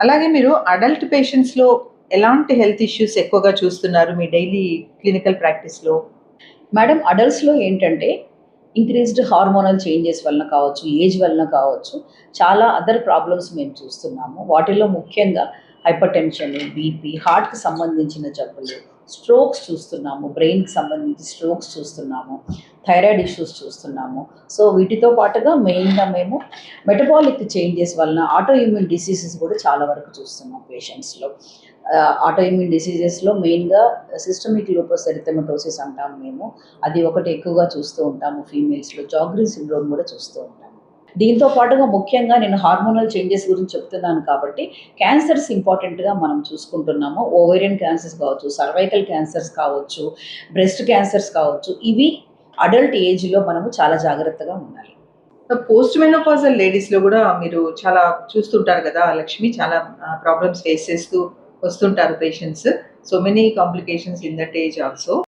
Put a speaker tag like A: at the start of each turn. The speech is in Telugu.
A: అలాగే మీరు అడల్ట్ పేషెంట్స్‌లో ఎలాంటి హెల్త్ ఇష్యూస్ ఎక్కువగా చూస్తున్నారు మీ డైలీ క్లినికల్ ప్రాక్టీస్‌లో?
B: మేడం అడల్ట్స్‌లో ఏంటంటే, ఇంక్రీజ్డ్ హార్మోనల్ చేంజెస్ వలన కావచ్చు, ఏజ్ వలన కావచ్చు, చాలా అదర్ ప్రాబ్లమ్స్ మేము చూస్తున్నాము. వాటిల్లో ముఖ్యంగా హైపర్ టెన్షన్, బీపీ, హార్ట్‌కి సంబంధించిన జబ్బులు, స్ట్రోక్స్ చూస్తున్నాము. బ్రెయిన్‌కి సంబంధించి స్ట్రోక్స్ చూస్తున్నాము. థైరాయిడ్ ఇష్యూస్ చూస్తున్నాము. సో, వీటితో పాటుగా మెయిన్‌గా మేము మెటబాలిక్ చేంజెస్ వలన ఆటో ఇమ్యూన్ డిసీజెస్ కూడా చాలా వరకు చూస్తున్నాం పేషెంట్స్‌లో. ఆటో ఇమ్యూన్ డిసీజెస్‌లో మెయిన్‌గా సిస్టమిక్ లూపస్ ఎరిథెమటోసిస్ అంటాం మేము. అది ఒకటి ఎక్కువగా చూస్తూ ఉంటాము ఫీమేల్స్‌లో. జాగ్రీ సిండ్రోమ్ కూడా చూస్తూ ఉంటాము. దీంతో పాటుగా ముఖ్యంగా నేను హార్మోనల్ చేంజెస్ గురించి చెప్తున్నాను కాబట్టి, క్యాన్సర్స్ ఇంపార్టెంట్‌గా మనం చూసుకుంటున్నాము. ఓవేరియన్ క్యాన్సర్స్ కావచ్చు, సర్వైకల్ క్యాన్సర్స్ కావచ్చు, బ్రెస్ట్ క్యాన్సర్స్ కావచ్చు. ఇవి అడల్ట్ ఏజ్‌లో మనము చాలా జాగ్రత్తగా ఉండాలి.
A: సో, పోస్ట్ మెనోపాజల్ లేడీస్‌లో గూడా మీరు చాలా చూస్తుంటారు గదా! లక్ష్మి చాలా ప్రాబ్లమ్స్ ఫేస్ చేస్తూ వస్తుంటారు patients. So many complications in that age also.